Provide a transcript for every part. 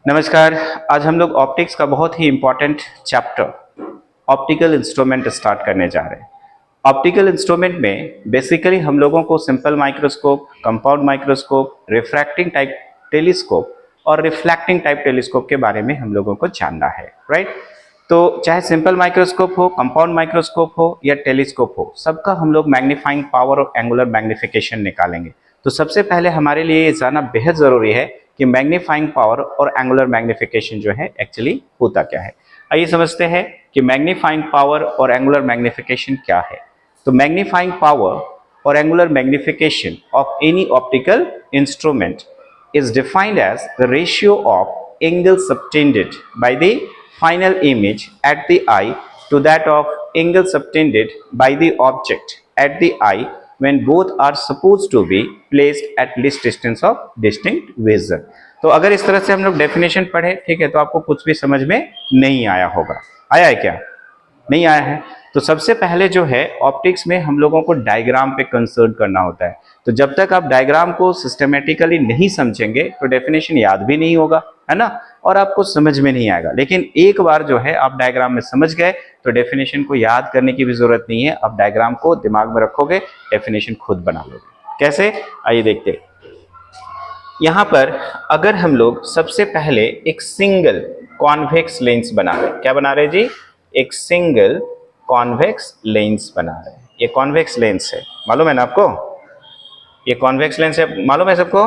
नमस्कार। आज हम लोग ऑप्टिक्स का बहुत ही important chapter optical instrument start करने जा रहे हैं। ऑप्टिकल इंस्ट्रूमेंट में बेसिकली हम लोगों को simple microscope, compound microscope, refracting type telescope और रिफ्लेक्टिंग टाइप टेलीस्कोप के बारे में हम लोगों को जानना है, राइट। तो चाहे सिंपल माइक्रोस्कोप हो, कंपाउंड माइक्रोस्कोप हो या टेलीस्कोप हो, सबका हम लोग मैग्नीफाइंग पावर और एंगुलर मैग्निफिकेशन निकालेंगे। तो सबसे पहले हमारे लिए ये जानना बेहद जरूरी है कि मैग्नीफाइंग पावर और एंगुलर मैग्निफिकेशन जो है एक्चुअली होता क्या है। आइए समझते हैं कि मैग्नीफाइंग पावर और एंगुलर मैग्निफिकेशन क्या है। तो मैग्नीफाइंग पावर और angular magnification of any optical instrument is defined as the ratio of angle subtended by the final image at the eye to that of angle subtended by the object at the eye when both are supposed to be placed at least distance of distinct vision। तो अगर इस तरह से हम लोग definition पढ़े, ठीक है, तो आपको कुछ भी समझ में नहीं आया होगा। आया है क्या? नहीं आया है। तो सबसे पहले जो है ऑप्टिक्स में हम लोगों को डायग्राम पे कंसर्न करना होता है। तो जब तक आप डायग्राम को सिस्टमेटिकली नहीं समझेंगे तो डेफिनेशन याद भी नहीं होगा, है ना, और आपको समझ में नहीं आएगा। लेकिन एक बार जो है आप डायग्राम में समझ गए तो डेफिनेशन को याद करने की भी जरूरत नहीं है। आप डायग्राम को दिमाग में रखोगे, डेफिनेशन खुद बना लोगे। कैसे? आइए देखते हैं। यहां पर अगर हम लोग सबसे पहले एक सिंगल कॉन्वेक्स लेंस बना रहे हैं, क्या बना रहे जी? एक सिंगल कॉन्वेक्स लेंस बना रहे हैं। ये कॉन्वेक्स लेंस है, मालूम है ना आपको? ये कॉन्वेक्स लेंस है, मालूम है सबको?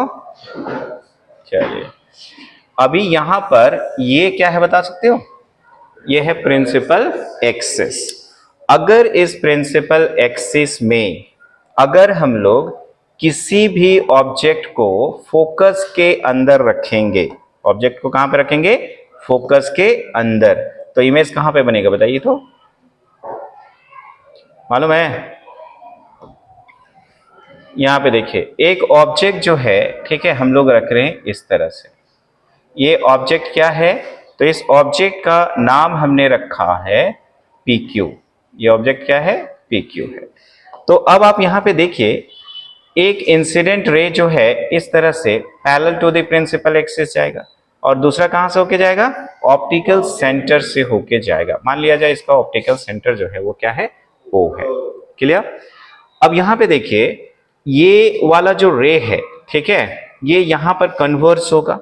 चलिए, अभी यहां पर ये क्या है बता सकते हो? ये है प्रिंसिपल एक्सिस। अगर इस प्रिंसिपल एक्सिस में अगर हम लोग किसी भी ऑब्जेक्ट को फोकस के अंदर रखेंगे, ऑब्जेक्ट को कहां पे रखेंगे? फोकस के अंदर, तो इमेज कहां पे बनेगा बताइए तो? मालूम है? यहां पे देखिए, एक ऑब्जेक्ट जो है, ठीक है, हम लोग रख रहे हैं इस तरह से। ये ऑब्जेक्ट क्या है? तो इस ऑब्जेक्ट का नाम हमने रखा है PQ। ये ऑब्जेक्ट क्या है? PQ है। तो अब आप यहां पे देखिए, एक इंसिडेंट रे जो है इस तरह से parallel to the principal axis जाएगा और दूसरा कहां से होके जाएगा? ऑप्टिकल सेंटर से होके जाएगा। मान लिया जाए इसका ऑप्टिकल सेंटर जो है वो क्या है? O है। क्लियर? अब यहां पे देखिए, ये वाला जो रे है, ठीक है, ये यहां पर कन्वर्स होगा।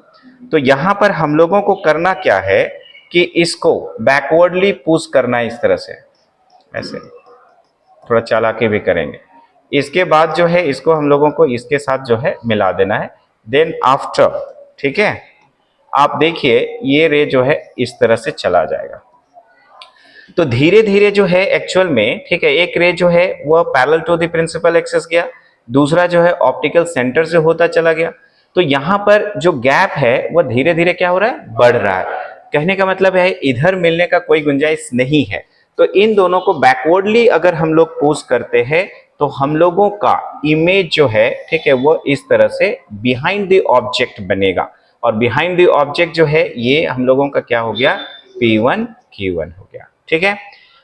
तो यहां पर हम लोगों को करना क्या है कि इसको बैकवर्डली पुश करना है इस तरह से, ऐसे थोड़ा चालाकी भी करेंगे। इसके बाद जो है इसको हम लोगों को इसके साथ जो है मिला देना है। देन आफ्टर, ठीक है, आप देखिए ये रे जो है इस तरह से चला जाएगा। तो धीरे धीरे जो है एक्चुअल में, ठीक है, एक रे जो है वह parallel to the principal axis गया, दूसरा जो है ऑप्टिकल सेंटर से होता चला गया। तो यहां पर जो गैप है वह धीरे धीरे क्या हो रहा है? बढ़ रहा है। कहने का मतलब है इधर मिलने का कोई गुंजाइश नहीं है। तो इन दोनों को बैकवर्डली अगर हम लोग पुश करते हैं तो हम लोगों का इमेज जो है, ठीक है, वो इस तरह से बिहाइंड द ऑब्जेक्ट बनेगा। और बिहाइंड द ऑब्जेक्ट जो है ये हम लोगों का क्या हो गया? P1 Q1 हो गया। ठीक है,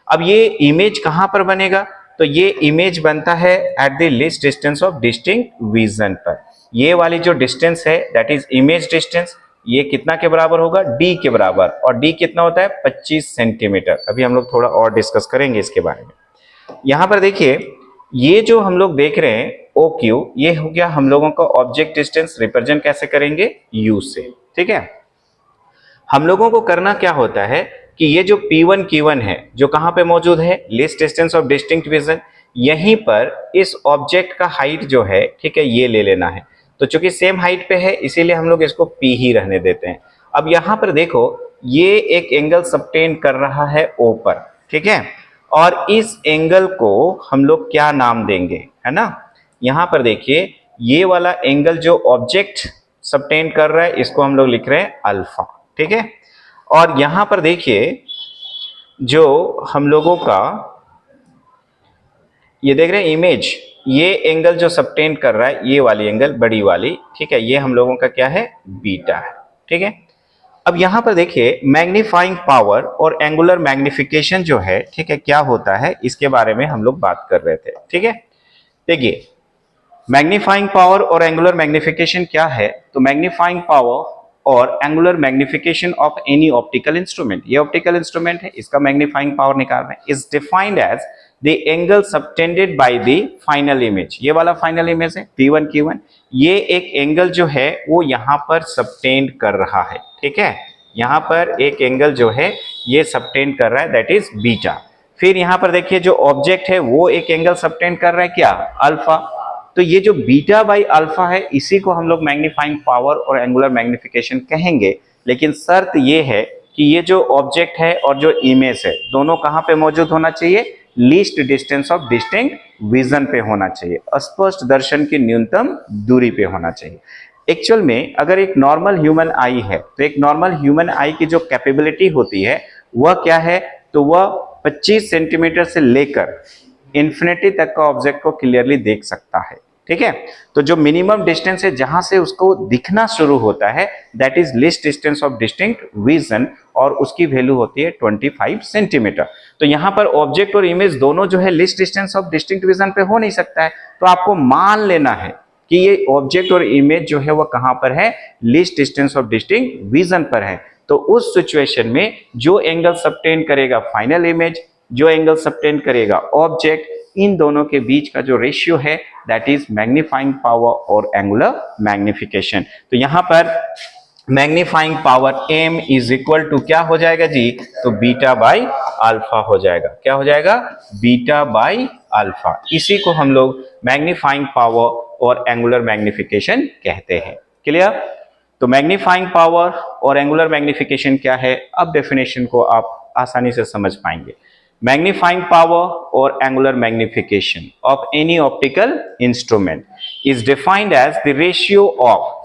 अब ये इमेज कहां पर बनेगा? तो ये इमेज बनता है at the least distance of distinct vision पर। ये वाली जो डिस्टेंस है दैट इज इमेज डिस्टेंस, ये कितना के बराबर होगा? D के बराबर। और D कितना होता है? 25 सेंटीमीटर। अभी हम लोग थोड़ा और डिस्कस करेंगे इसके बारे में। यहां पर देखिए, ये जो हम लोग देख रहे हैं OQ, ये हो गया हम लोगों का ऑब्जेक्ट डिस्टेंस। रिप्रेजेंट कैसे करेंगे? U से। ठीक है, हम लोगों को करना क्या होता है कि ये जो P1 Q1 है जो कहां पे मौजूद है? Least distance of distinct vision. यहीं पर इस ऑब्जेक्ट का हाइट जो है, ठीक है, ये ले लेना है। तो चूंकि सेम हाइट पे है इसीलिए हम लोग इसको P ही रहने देते हैं। अब यहां पर देखो, ये एक एंगल सबटेंड कर रहा है O पर, ठीक है, और इस एंगल को हम लोग क्या नाम देंगे, है ना? यहां पर देखिए, ये वाला एंगल जो ऑब्जेक्ट सबटेंड कर रहा है इसको हम लोग लिख रहे हैं अल्फा। ठीक है, और यहां पर देखिए जो हम लोगों का ये देख रहे हैं इमेज, ये एंगल जो सबटेंड कर रहा है, ये वाली एंगल बड़ी वाली, ठीक है, ये हम लोगों का क्या है? बीटा है। ठीक है, अब यहां पर देखिए मैग्नीफाइंग पावर और एंगुलर मैग्निफिकेशन जो है, ठीक है, क्या होता है इसके बारे में हम लोग बात कर रहे थे। ठीक है, देखिए मैग्नीफाइंग पावर और एंगुलर मैग्निफिकेशन क्या है। तो मैग्नीफाइंग पावर और angular magnification of any optical instrument, ये ऑप्टिकल इंस्ट्रूमेंट है, इसका मैग्नीफाइंग पावर निकाल रहे हैं, is defined as the angle subtended by the final image. ये वाला फाइनल इमेज है P1 Q1, ये एक एंगल जो है वो यहां पर सबटेंड कर रहा है, ठीक है, यहां पर एक एंगल जो है ये सबटेंड कर रहा है, दैट इज बीटा। फिर यहां पर देखिए जो ऑब्जेक्ट है वो एक एंगल सबटेंड कर रहा है, क्या, अल्फा। तो ये जो बीटा बाई अल्फा है इसी को हम लोग मैग्नीफाइंग पावर और एंगुलर मैग्निफिकेशन कहेंगे। लेकिन शर्त ये है कि ये जो ऑब्जेक्ट है और जो इमेज है दोनों कहां पे मौजूद होना चाहिए, least distance of distinct vision पे होना चाहिए, स्पष्ट दर्शन की न्यूनतम दूरी पे होना चाहिए। एक्चुअल में अगर एक नॉर्मल ह्यूमन आई है तो एक नॉर्मल ह्यूमन आई की जो कैपेबिलिटी होती है वह क्या है, तो वह 25 सेंटीमीटर से लेकर इंफिनिटी तक का ऑब्जेक्ट को क्लियरली देख सकता है, ठीक है। तो जो मिनिमम डिस्टेंस है जहां से उसको दिखना शुरू होता है that is least distance of distinct vision, और उसकी वैल्यू होती है 25 सेंटीमीटर। तो यहां पर ऑब्जेक्ट और इमेज दोनों जो है least distance of distinct vision पे हो नहीं सकता है, तो आपको मान लेना है कि ये ऑब्जेक्ट और इमेज जो है वह कहां पर है, least distance of distinct vision पर है। तो उस सिचुएशन में जो एंगल सबटेंड करेगा फाइनल इमेज, जो एंगल सबटेंड करेगा ऑब्जेक्ट, इन दोनों के बीच का जो रेशियो है दैट इज मैग्नीफाइंग पावर और एंगुलर मैग्निफिकेशन। तो यहां पर magnifying power m is equal to क्या हो जाएगा जी, तो बीटा बाई अल्फा हो जाएगा। क्या हो जाएगा, बीटा बाई अल्फा। इसी को हम लोग मैग्नीफाइंग पावर और एंगुलर मैग्निफिकेशन कहते हैं। क्लियर। तो मैग्नीफाइंग पावर और एंगुलर मैग्निफिकेशन क्या है, अब डेफिनेशन को आप आसानी से समझ पाएंगे। मैग्नीफाइंग पावर और angular magnification of any optical instrument is defined as the ratio of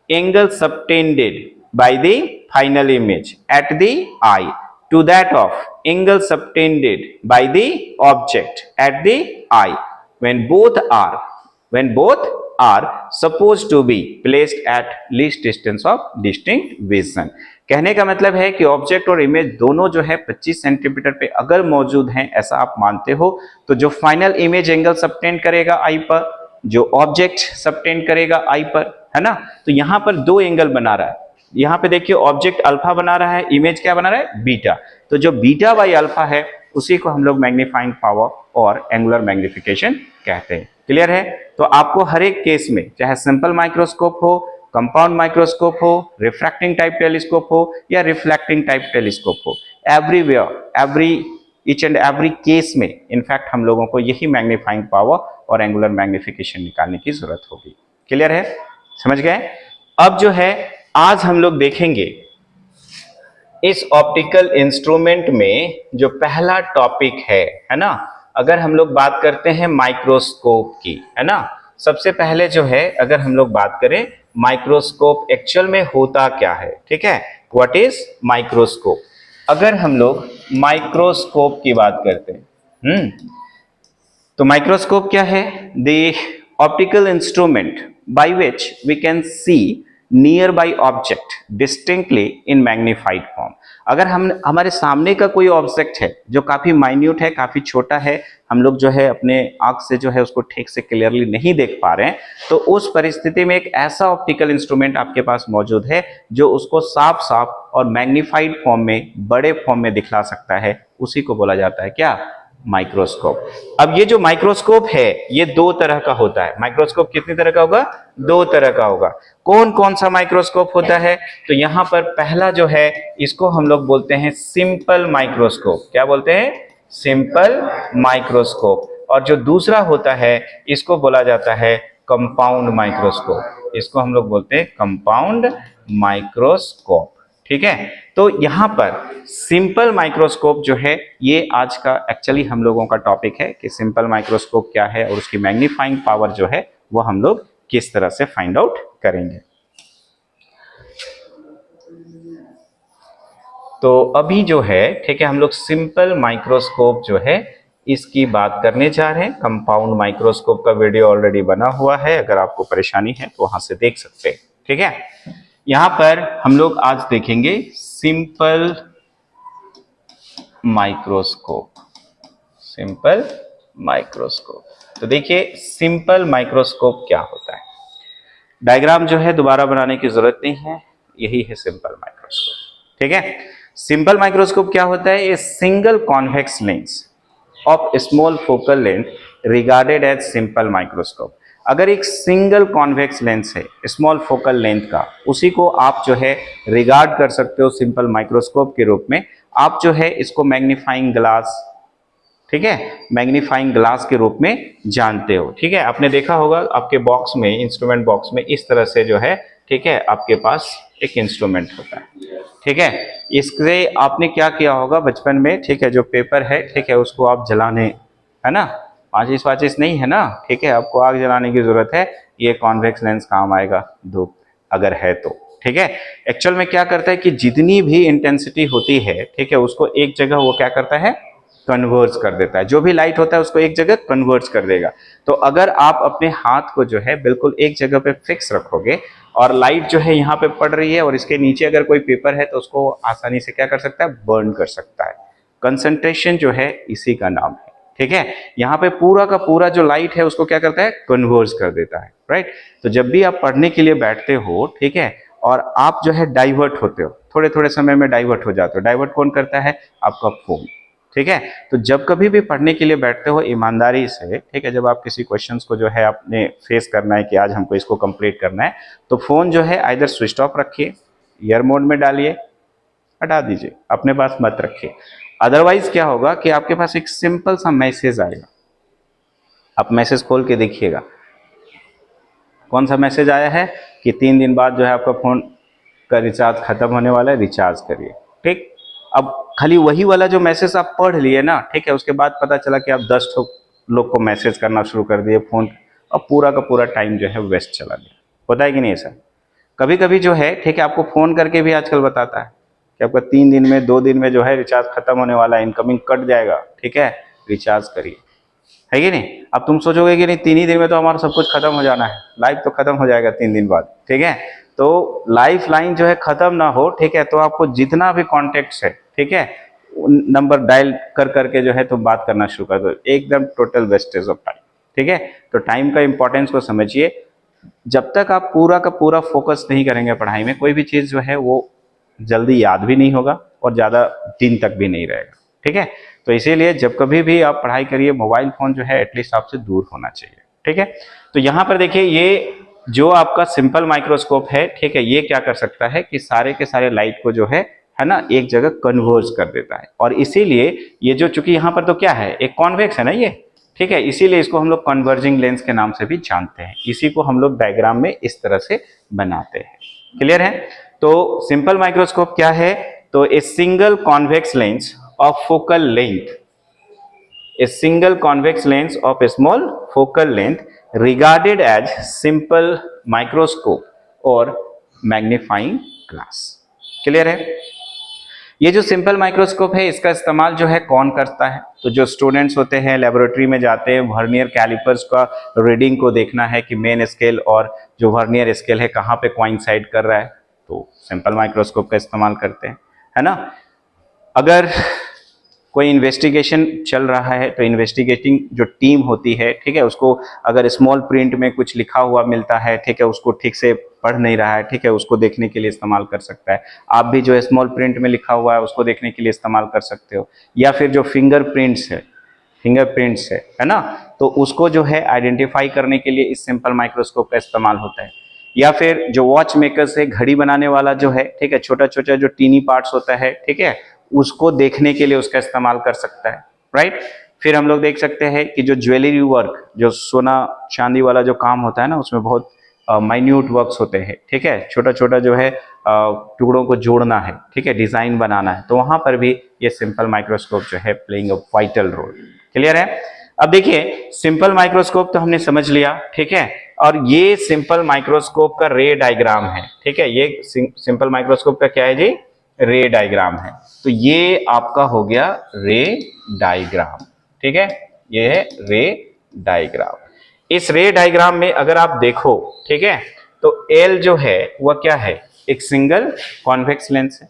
angle subtended by the final image at the eye to that of angle subtended by the object at the eye when both are supposed to be placed at least distance of distinct vision। कहने का मतलब है कि object और image दोनों जो है 25 centimetre पे अगर मौजूद हैं, ऐसा आप मानते हो, तो जो फाइनल इमेज एंगल सबटेंड करेगा आई पर, जो ऑब्जेक्ट सबटेंड करेगा आई पर, है ना। तो यहां पर दो एंगल बना रहा है, यहां पे देखिए ऑब्जेक्ट अल्फा बना रहा है, इमेज क्या बना रहा है, बीटा। तो जो बीटा बाई अल्फा है उसी को हम लोग मैग्नीफाइंग पावर और एंगुलर मैग्निफिकेशन कहते हैं। क्लियर है। तो आपको हर एक केस में, चाहे सिंपल माइक्रोस्कोप हो, कंपाउंड माइक्रोस्कोप हो, रिफ्रैक्टिंग टाइप टेलीस्कोप हो या रिफ्लेक्टिंग टाइप टेलीस्कोप हो, everywhere each and every case में इनफैक्ट हम लोगों को यही मैग्नीफाइंग पावर और एंगुलर मैग्निफिकेशन निकालने की जरूरत होगी। क्लियर है, समझ गए। अब जो है आज हम लोग देखेंगे इस ऑप्टिकल इंस्ट्रूमेंट में जो पहला टॉपिक है ना, अगर हम लोग बात करते हैं माइक्रोस्कोप की, है ना, सबसे पहले जो है अगर हम लोग बात करें माइक्रोस्कोप एक्चुअल में होता क्या है, ठीक है, व्हाट इज माइक्रोस्कोप। अगर हम लोग माइक्रोस्कोप की बात करते हैं, तो माइक्रोस्कोप क्या है, the optical instrument by which we can see nearby object distinctly in magnified form. अगर हम हमारे सामने का कोई ऑब्जेक्ट है जो काफी माइन्यूट है, काफी छोटा है, हम लोग जो है अपने आंख से जो है उसको ठीक से क्लियरली नहीं देख पा रहे हैं, तो उस परिस्थिति में एक ऐसा ऑप्टिकल इंस्ट्रूमेंट आपके पास मौजूद है जो उसको साफ साफ और मैग्नीफाइड फॉर्म में, बड़े फॉर्म में दिखला सकता है, उसी को बोला जाता है क्या, माइक्रोस्कोप। अब ये जो माइक्रोस्कोप है ये दो तरह का होता है। माइक्रोस्कोप कितनी तरह का होगा, दो तरह का होगा। कौन कौन सा माइक्रोस्कोप होता है, तो यहां पर पहला जो है इसको हम लोग बोलते हैं सिंपल माइक्रोस्कोप। क्या बोलते हैं, सिंपल माइक्रोस्कोप। और जो दूसरा होता है इसको बोला जाता है कंपाउंड माइक्रोस्कोप, इसको हम लोग बोलते हैं कंपाउंड माइक्रोस्कोप। ठीक है। तो यहां पर सिंपल माइक्रोस्कोप जो है ये आज का एक्चुअली हम लोगों का टॉपिक है कि सिंपल माइक्रोस्कोप क्या है और उसकी मैग्नीफाइंग पावर जो है वो हम लोग किस तरह से फाइंड आउट करेंगे। तो अभी जो है, ठीक है, हम लोग सिंपल माइक्रोस्कोप जो है इसकी बात करने जा रहे हैं। कंपाउंड माइक्रोस्कोप का वीडियो ऑलरेडी बना हुआ है, अगर आपको परेशानी है तो वहां से देख सकते हैं। ठीक है। यहां पर हम लोग आज देखेंगे सिंपल माइक्रोस्कोप। सिंपल माइक्रोस्कोप, तो देखिए सिंपल माइक्रोस्कोप क्या होता है। डायग्राम जो है दोबारा बनाने की जरूरत नहीं है, यही है सिंपल माइक्रोस्कोप। ठीक है, सिंपल माइक्रोस्कोप क्या होता है? A single convex lens of small focal length regarded as simple microscope. अगर एक सिंगल कॉन्वेक्स लेंस है स्मॉल फोकल लेंथ का, उसी को आप जो है रिगार्ड कर सकते हो सिंपल माइक्रोस्कोप के रूप में। आप जो है इसको मैग्नीफाइंग ग्लास, ठीक है, मैग्नीफाइंग ग्लास के रूप में जानते हो। ठीक है, आपने देखा होगा आपके बॉक्स में, इंस्ट्रूमेंट बॉक्स में इस तरह से जो है, ठीक है, आपके पास एक इंस्ट्रूमेंट होता है। ठीक है, इससे आपने क्या किया होगा बचपन में, ठीक है, जो पेपर है, ठीक है, उसको आप जलाने, है ना, माचिस वाचिस नहीं है ना, ठीक है, आपको आग जलाने की जरूरत है, ये कॉन्वेक्स लेंस काम आएगा धूप अगर है तो। ठीक है, एक्चुअल में क्या करता है कि जितनी भी इंटेंसिटी होती है, ठीक है, उसको एक जगह वो क्या करता है, कन्वर्ज कर देता है। जो भी लाइट होता है उसको एक जगह कन्वर्ज कर देगा। तो अगर आप अपने हाथ को जो है बिल्कुल एक जगह पे फिक्स रखोगे और लाइट जो है यहाँ पे पड़ रही है और इसके नीचे अगर कोई पेपर है तो उसको आसानी से क्या कर सकता है, बर्न कर सकता है। कंसंट्रेशन जो है इसी का नाम है। ठीक है, यहाँ पे पूरा का पूरा जो लाइट है उसको क्या करता है, कन्वर्ज कर देता है। राइट, तो जब भी आप पढ़ने के लिए बैठते हो, ठीक है, और आप जो है डाइवर्ट होते हो, थोड़े थोड़े समय में डाइवर्ट हो जाते हो। डाइवर्ट कौन करता है? आपका फोन। ठीक है, तो जब कभी भी पढ़ने के लिए बैठते हो ईमानदारी से, ठीक है, जब आप किसी क्वेश्चंस को जो है आपने फेस करना है कि आज हमको इसको कंप्लीट करना है, तो फोन जो है आइदर स्विच ऑफ रखिए, ईयर मोड में डालिए, हटा दीजिए, अपने पास मत रखिए। अदरवाइज क्या होगा कि आपके पास एक सिंपल सा मैसेज आएगा, आप मैसेज खोल के देखिएगा। कौन सा मैसेज आया है कि 3 दिन बाद जो है आपका फोन का रिचार्ज खत्म होने वाला है, रिचार्ज करिए। ठीक, अब खाली वही वाला जो मैसेज आप पढ़ लिए ना, ठीक है, उसके बाद पता चला कि आप 10 लोग को मैसेज करना शुरू कर दिए फोन, और पूरा का पूरा टाइम जो है वेस्ट चला गया। होता है कि नहीं ऐसा? कभी कभी जो है, ठीक है, आपको फोन करके भी आजकल बताता है कि आपका 3 दिन में, 2 दिन में जो है रिचार्ज खत्म होने वाला है, इनकमिंग कट जाएगा, ठीक है, रिचार्ज करिए। है कि नहीं? अब तुम सोचोगे कि नहीं 3 ही दिन में तो हमारा सब कुछ खत्म हो जाना है, लाइफ तो खत्म हो जाएगा 3 दिन बाद। ठीक है, तो लाइफ लाइन जो है खत्म ना हो, ठीक है, तो आपको जितना भी कॉन्टेक्ट्स है, ठीक है, नंबर डायल कर करके जो है तुम बात करना शुरू कर दो, एकदम टोटल वेस्टेज ऑफ टाइम। ठीक है, तो टाइम का इंपॉर्टेंस को समझिए। जब तक आप पूरा का पूरा फोकस नहीं करेंगे पढ़ाई में, कोई भी चीज जो है वो जल्दी याद भी नहीं होगा और ज्यादा दिन तक भी नहीं रहेगा। ठीक है, तो इसीलिए जब कभी भी आप पढ़ाई करिए, मोबाइल फोन जो है एटलीस्ट आपसे दूर होना चाहिए। ठीक है, तो यहाँ पर देखिए, ये जो आपका सिंपल माइक्रोस्कोप है, ठीक है, ये क्या कर सकता है कि सारे के सारे लाइट को जो है ना, एक जगह कन्वर्ज कर देता है। और इसीलिए ये जो, चूंकि यहाँ पर तो क्या है, एक कॉन्वेक्स है ना ये, ठीक है, इसीलिए इसको हम लोग कन्वर्जिंग लेंस के नाम से भी जानते हैं। इसी को हम लोग डायग्राम में इस तरह से बनाते हैं। क्लियर है? तो सिंपल माइक्रोस्कोप क्या है? तो ए single convex lens of focal length, a single convex lens of a small focal length regarded as simple microscope or magnifying glass। Clear है? ये जो सिंपल माइक्रोस्कोप है, इसका इस्तेमाल जो है कौन करता है? तो जो स्टूडेंट्स होते हैं, लेबोरेटरी में जाते हैं, वर्नियर कैलिपर्स का रीडिंग को देखना है कि मेन स्केल और जो वर्नियर स्केल है कहाँ पे कोइंसाइड कर रहा है, तो सिंपल माइक्रोस्कोप का इस्तेमाल करते हैं, है ना। अगर कोई इन्वेस्टिगेशन चल रहा है तो इन्वेस्टिगेटिंग जो टीम होती है, ठीक है, उसको अगर स्मॉल प्रिंट में कुछ लिखा हुआ मिलता है, ठीक है, उसको ठीक से पढ़ नहीं रहा है, ठीक है, उसको देखने के लिए इस्तेमाल कर सकता है। आप भी जो है स्मॉल प्रिंट में लिखा हुआ है उसको देखने के लिए इस्तेमाल कर सकते हो। या फिर जो फिंगरप्रिंट्स है ना, तो उसको जो है आइडेंटिफाई करने के लिए इस सिंपल माइक्रोस्कोप का इस्तेमाल होता है। या फिर जो वॉच मेकर्स है, घड़ी बनाने वाला जो है, ठीक है, छोटा छोटा जो टीनी पार्ट्स होता है, ठीक है, उसको देखने के लिए उसका इस्तेमाल कर सकता है। राइट, फिर हम लोग देख सकते हैं कि जो ज्वेलरी वर्क, जो सोना चांदी वाला जो काम होता है ना, उसमें बहुत माइन्यूट वर्क्स होते हैं, ठीक है, छोटा छोटा जो है टुकड़ों को जोड़ना है, ठीक है, डिजाइन बनाना है, तो वहां पर भी ये सिंपल माइक्रोस्कोप जो है playing a vital role. Clear है? अब देखिए, सिंपल माइक्रोस्कोप तो हमने समझ लिया, ठीक है, और ये सिंपल माइक्रोस्कोप का रे डायग्राम है। ठीक है, ये सिंपल माइक्रोस्कोप का क्या है जी? रे डायग्राम है। तो ये आपका हो गया रे डायग्राम। ठीक है, ये है रे डायग्राम। इस रे डायग्राम में अगर आप देखो, ठीक है, तो एल जो है वह क्या है? एक सिंगल कॉन्वेक्स लेंस है।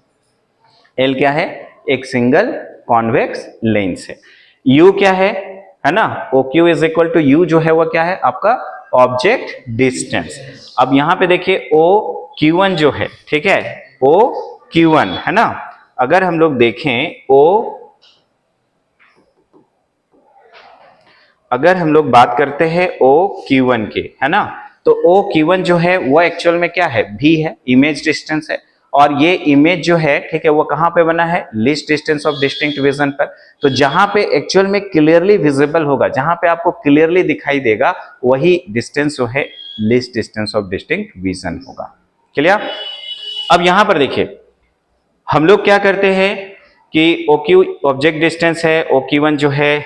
एल क्या है? एक सिंगल कॉन्वेक्स लेंस है। यू क्या है ना, O Q is equal to U जो है वह क्या है? आपका ऑब्जेक्ट डिस्टेंस। अब यहां पे देखिए, ओ Q1 जो है, ठीक है, O Q1 है ना। अगर हम लोग देखें अगर हम लोग बात करते हैं O Q1 के, है ना, तो O Q1 जो है वो एक्चुअल में क्या है, V है, इमेज डिस्टेंस है। और ये इमेज जो है, ठीक है, वो कहां पे बना है, least distance of distinct vision पर। तो जहां पे एक्चुअल में क्लियरली विजिबल होगा, जहां पे आपको क्लियरली दिखाई देगा, वही डिस्टेंस जो है least distance of distinct vision होगा। क्लियर। अब यहां पर देखिए हम लोग क्या करते हैं कि OQ ऑब्जेक्ट डिस्टेंस है, OQ1 जो है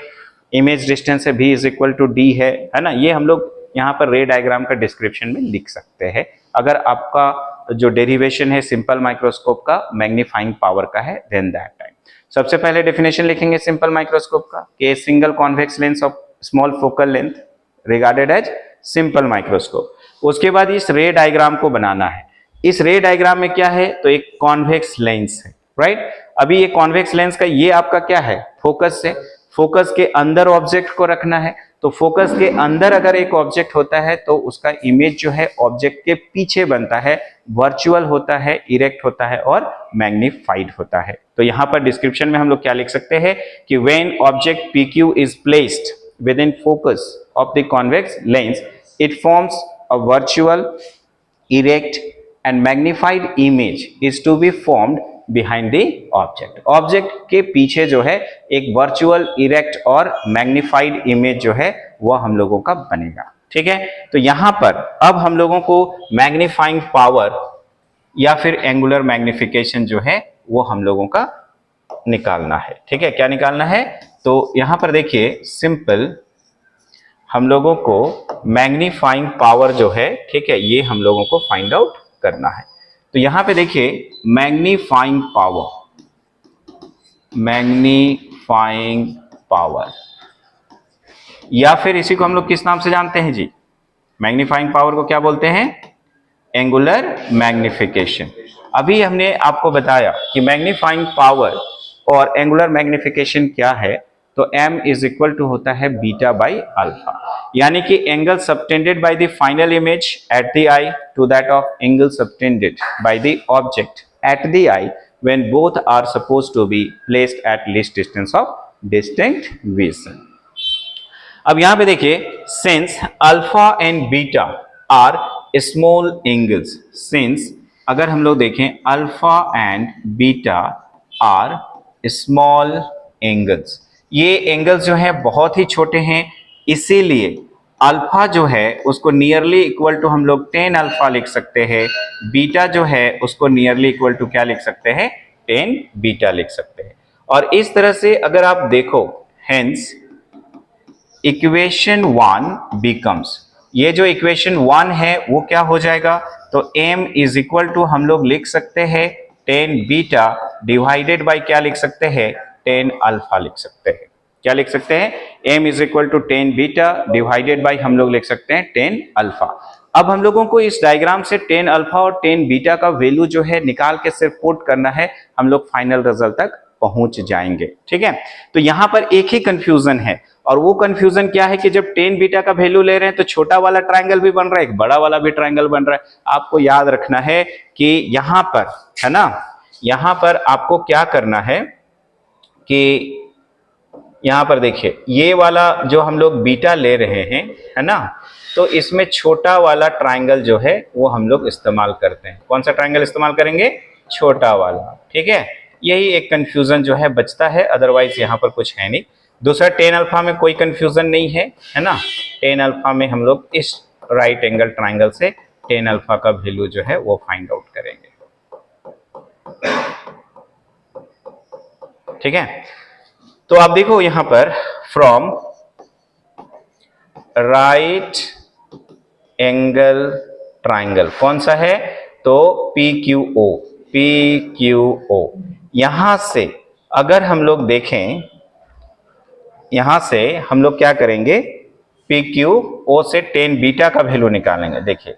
इमेज डिस्टेंस है, V is equal to D है ना। ये हम लोग यहाँ पर रे डायग्राम का डिस्क्रिप्शन में लिख सकते हैं। अगर आपका जो डेरिवेशन है सिंपल माइक्रोस्कोप का मैग्नीफाइंग पावर का है, देन दैट टाइम सबसे पहले डेफिनेशन लिखेंगे सिंपल माइक्रोस्कोप का, कि single convex lens of small focal length regarded as simple microscope. उसके बाद इस रे डायग्राम को बनाना है। इस रे डायग्राम में क्या है, तो एक कॉन्वेक्स लेंस है, राइट। अभी ये कॉन्वेक्स लेंस का ये आपका क्या है, फोकस है। फोकस के अंदर ऑब्जेक्ट को रखना है। तो फोकस के अंदर अगर एक ऑब्जेक्ट होता है तो उसका इमेज जो है ऑब्जेक्ट के पीछे बनता है, वर्चुअल होता है, इरेक्ट होता है और मैग्नीफाइड होता है। तो यहां पर डिस्क्रिप्शन में हम लोग क्या लिख सकते हैं कि when object PQ is placed within focus of the convex lens, it forms a virtual, erect and magnified image is to be formed behind the object. Object के पीछे जो है एक वर्चुअल, इरेक्ट और मैग्निफाइड इमेज जो है वह हम लोगों का बनेगा। ठीक है, तो यहां पर अब हम लोगों को मैग्नीफाइंग पावर या फिर एंगुलर मैग्निफिकेशन जो है वो हम लोगों का निकालना है। ठीक है, क्या निकालना है, तो यहां पर देखिए सिंपल हम लोगों को मैग्नीफाइंग पावर जो है, ठीक है, ये हम लोगों को फाइंड आउट करना है। तो यहां पे देखिए मैग्नीफाइंग पावर या फिर इसी को हम लोग किस नाम से जानते हैं जी, मैग्नीफाइंग पावर को क्या बोलते हैं, एंगुलर मैग्निफिकेशन। अभी हमने आपको बताया कि मैग्नीफाइंग पावर और एंगुलर मैग्निफिकेशन क्या है, तो m इज इक्वल टू होता है बीटा बाई अल्फा, यानी कि angle subtended by the final image at the eye to that of angle subtended by the object at the eye when both are supposed to be placed at least distance of distinct vision. अब यहां पे देखिए since alpha and beta are small angles, since अगर हम लोग देखें alpha and beta are small angles, ये angles जो है बहुत ही छोटे हैं, इसीलिए अल्फा जो है उसको नियरली इक्वल टू हम लोग 10 अल्फा लिख सकते हैं, बीटा जो है उसको नियरली इक्वल टू क्या लिख सकते हैं, 10 बीटा लिख सकते हैं। और इस तरह से अगर आप देखो, हेंस इक्वेशन 1 बिकम्स, ये जो इक्वेशन 1 है वो क्या हो जाएगा, तो m इज इक्वल टू हम लोग लिख सकते हैं 10 बीटा डिवाइडेड बाय क्या लिख सकते हैं, 10 अल्फा लिख सकते हैं। क्या लिख सकते हैं, m is equal to 10 beta divided by हम लोग लिख सकते हैं 10 अल्फा। अब हम लोगों को इस डायग्राम से 10 अल्फा और 10 बीटा का वैल्यू जो है निकाल के सिर्फ पुट करना है, हम लोग फाइनल रिजल्ट तक पहुंच जाएंगे। ठीक है, तो यहां पर एक ही कंफ्यूजन है, और वो कंफ्यूजन क्या है कि जब 10 बीटा का वैल्यू ले रहे हैं तो छोटा वाला ट्रायंगल भी बन रहा है, एक बड़ा वाला भी ट्रायंगल बन रहा है। आपको याद रखना है कि यहां पर, है ना, यहां पर आपको क्या करना है कि यहां पर देखिए ये वाला जो हम लोग बीटा ले रहे हैं, है ना, तो इसमें छोटा वाला ट्रायंगल जो है वो हम लोग इस्तेमाल करते हैं। कौन सा ट्रायंगल इस्तेमाल करेंगे, छोटा वाला। ठीक है, यही एक कंफ्यूजन जो है बचता है, अदरवाइज यहाँ पर कुछ है नहीं। दूसरा 10 अल्फा में कोई कंफ्यूजन नहीं है, है ना, 10 अल्फा में हम लोग इस राइट एंगल ट्रायंगल से 10 अल्फा का वैल्यू जो है वो फाइंड आउट करेंगे। ठीक है, तो आप देखो यहां पर फ्रॉम राइट एंगल ट्रायंगल कौन सा है, तो PQO, PQO। यहां से अगर हम लोग देखें, यहां से हम लोग क्या करेंगे, PQO से 10 बीटा का वैल्यू निकालेंगे। देखिए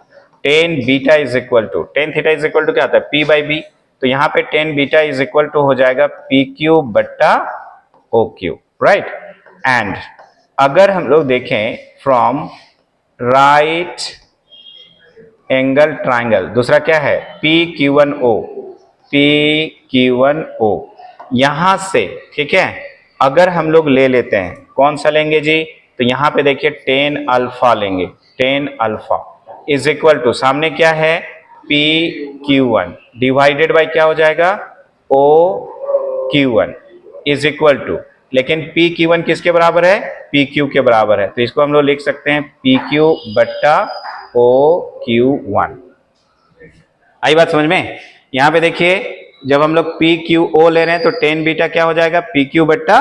10 beta is equal to 10 theta is equal to क्या आता है, P बाई बी। तो यहां पे 10 बीटा इज इक्वल टू हो जाएगा PQ बट्टा OQ, राइट। एंड अगर हम लोग देखें फ्रॉम राइट एंगल ट्राइंगल, दूसरा क्या है PQ1O, PQ1O। यहां से ठीक है अगर हम लोग ले लेते हैं कौन सा लेंगे जी, तो यहां पे देखिए टेन अल्फा लेंगे, ten alpha is equal to सामने क्या है PQ1 डिवाइडेड बाय क्या हो जाएगा OQ1 इज इक्वल टू, लेकिन PQ1 किसके बराबर है PQ के बराबर है, तो इसको हम लोग लिख सकते हैं PQ बट्टा OQ1। आई बात समझ में। यहां पे देखिए जब हम लोग PQO ले रहे हैं तो टेन बीटा क्या हो जाएगा PQ बट्टा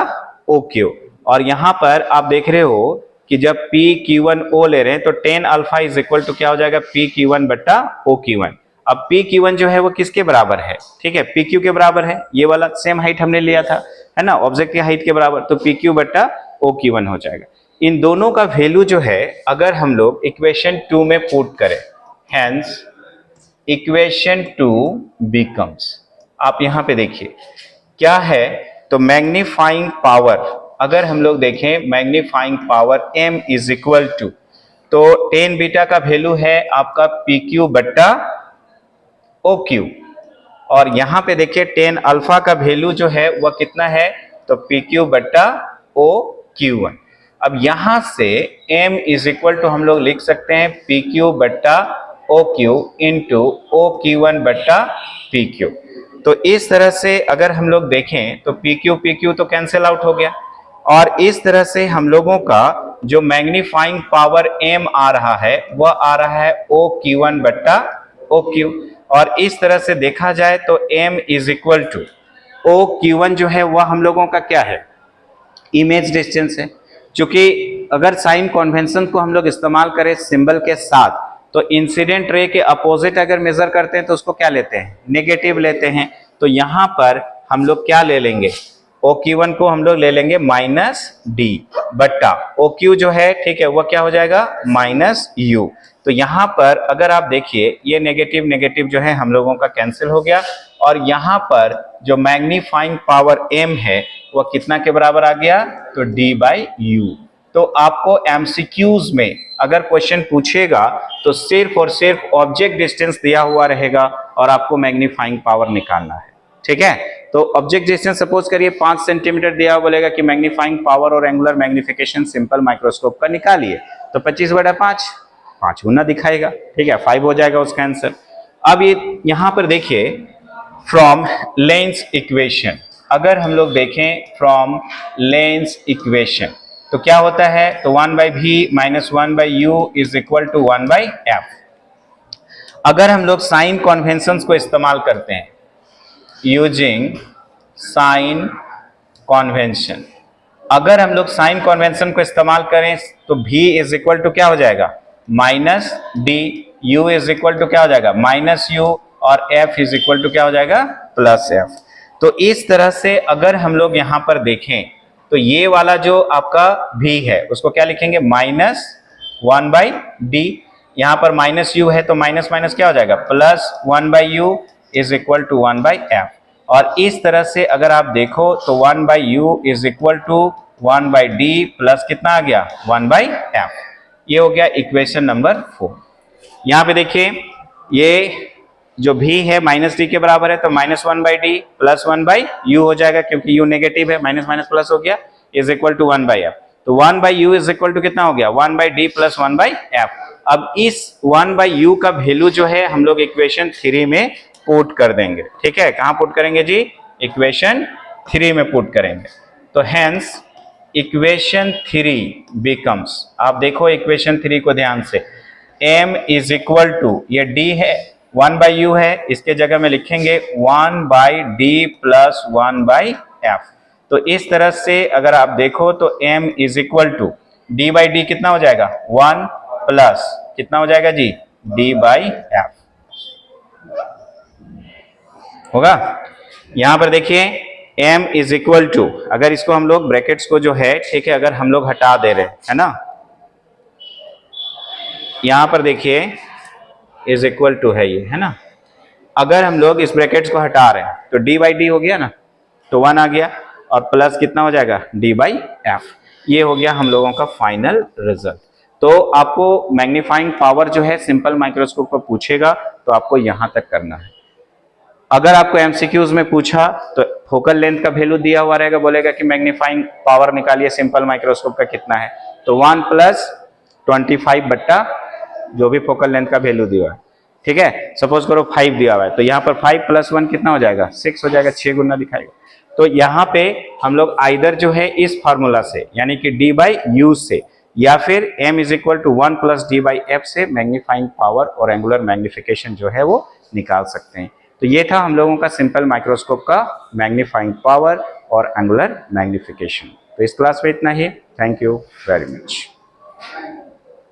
OQ, और यहां पर आप देख रहे हो कि जब PQ1O ले रहे हैं तो ten alpha is equal to क्या हो जाएगा PQ1 बट्टा OQ1। अब PQ1 जो है वो किसके बराबर है, ठीक है PQ के बराबर है, ये वाला सेम हाइट हमने लिया था है ना, ऑब्जेक्ट की हाइट के बराबर, तो PQ बट्टा OQ1 हो जाएगा। इन दोनों का वैल्यू जो है अगर हम लोग इक्वेशन 2 में पुट करें, हेंस इक्वेशन 2 बिकम्स, आप यहां पे देखिए क्या है, तो मैग्नीफाइंग पावर अगर हम लोग देखें magnifying power m is equal to, तो टेन बीटा का वैल्यू है आपका PQ बट्टा OQ, और यहां पे देखिए टेन अल्फा का वैल्यू जो है वह कितना है, तो PQ बट्टा OQ1। अब यहां से m इज इक्वल टू हम लोग लिख सकते हैं PQ बट्टा OQ इंटू OQ1 बट्टा PQ। तो इस तरह से अगर हम लोग देखें तो PQ तो कैंसिल आउट हो गया, और इस तरह से हम लोगों का जो मैग्नीफाइंग पावर m आ रहा है वह आ रहा है OQ1 बट्टा OQ, और इस तरह से देखा जाए तो m is equal to OQ1 जो है वह हम लोगों का क्या है इमेज डिस्टेंस है, क्योंकि अगर साइन कन्वेंशन को हम लोग इस्तेमाल करें सिंबल के साथ तो इंसिडेंट रे के अपोजिट अगर मेजर करते हैं तो उसको क्या लेते हैं नेगेटिव लेते हैं, तो यहां पर हम लोग क्या ले लेंगे OQ1 को हम लोग ले लेंगे -d बट्टा OQ जो है ठीक है वह क्या हो जाएगा -u। तो यहां पर अगर आप देखिए ये नेगेटिव नेगेटिव जो है हम लोगों का कैंसिल हो गया, और यहां पर जो मैग्नीफाइंग पावर m है वह कितना के बराबर आ गया, तो d/u। तो आपको MCQs में अगर क्वेश्चन पूछेगा तो सिर्फ और सिर्फ ऑब्जेक्ट डिस्टेंस दिया हुआ रहेगा और आपको मैग्नीफाइंग पावर निकालना है, ठीक है। तो ऑब्जेक्ट डिस्टेंस सपोज करिए 5 सेंटीमीटर दिया हुआ, बोलेगा कि मैग्नीफाइंग पावर और एंगुलर मैग्निफिकेशन सिंपल माइक्रोस्कोप का निकालिए, तो 25/5 5 गुना दिखाएगा, ठीक है 5 हो जाएगा उसका आंसर। अब ये यहां पर देखिए फ्रॉम लेंस इक्वेशन, अगर हम लोग देखें फ्रॉम लेंस इक्वेशन तो क्या होता है, तो 1/v minus 1/u is equal to 1/f। अगर हम लोग साइन कन्वेंशंस को इस्तेमाल करते हैं यूजिंग साइन कन्वेंशन, अगर हम लोग साइन कन्वेंशन को इस्तेमाल करें तो v इज इक्वल टू क्या हो जाएगा -d, u is equal to क्या हो जाएगा -u, और f इज इक्वल टू क्या हो जाएगा +f। तो इस तरह से अगर हम लोग यहां पर देखें तो ये वाला जो आपका v है उसको क्या लिखेंगे -1/d, यहां पर -u है तो माइनस माइनस क्या हो जाएगा +1/u is equal to 1/f। और इस तरह से अगर आप देखो तो 1/u is equal to 1/d plus कितना आ गया 1/f। ये हो गया इक्वेशन नंबर 4। यहां पे देखिए ये जो v है -d के बराबर है तो -1/d प्लस 1/u हो जाएगा, क्योंकि u नेगेटिव है माइनस माइनस प्लस हो गया, इज इक्वल टू 1/f। तो 1/u इज इक्वल टू कितना हो गया 1/d प्लस 1/f। अब इस 1/u का वैल्यू जो है हम लोग इक्वेशन 3 में पुट कर देंगे, ठीक है। कहां पुट करेंगे जी, इक्वेशन 3 में पुट करेंगे। तो हेंस इक्वेशन 3 बिकम्स, आप देखो इक्वेशन 3 को ध्यान से, m इज इक्वल टू ये d है 1/u है, इसके जगह में लिखेंगे 1/d प्लस 1/f। तो इस तरह से अगर आप देखो तो m is equal to d/d कितना हो जाएगा 1 प्लस कितना हो जाएगा जी d/f होगा। यहां पर देखिए m इज इक्वल टू, अगर इसको हम लोग ब्रैकेट्स को जो है ठीक है अगर हम लोग हटा दे रहे है ना, यहां पर देखिए इज इक्वल टू है ये है ना, अगर हम लोग इस ब्रैकेट्स को हटा रहे हैं तो d/d हो गया ना, तो 1 आ गया, और प्लस कितना हो जाएगा d/f। ये हो गया हम लोगों का फाइनल रिजल्ट। तो आपको मैग्नीफाइंग पावर जो है सिंपल माइक्रोस्कोप पर पूछेगा तो आपको यहां तक करना है। अगर आपको एमसीक्यूज में पूछा तो फोकल लेंथ का वैल्यू दिया हुआ रहेगा, बोलेगा कि मैग्नीफाइंग पावर निकालिए सिंपल माइक्रोस्कोप का कितना है, तो 1 + 25 बट्टा जो भी फोकल लेंथ का वैल्यू दिया है, ठीक है। सपोज करो 5 दिया हुआ है, तो यहाँ पर 5 + 1 कितना हो जाएगा, 6 हो जाएगा, 6 गुना दिखाएगा। तो यहाँ पे हम लोग आइदर जो है इस फॉर्मूला से यानी कि d/u से या फिर m = 1 + d/f से मैग्नीफाइंग पावर और एंगुलर मैग्निफिकेशन जो है वो निकाल सकते हैं। तो ये था हम लोगों का सिंपल माइक्रोस्कोप का मैग्नीफाइंग पावर और एंगुलर मैग्निफिकेशन। तो इस क्लास में इतना ही। Thank you very much.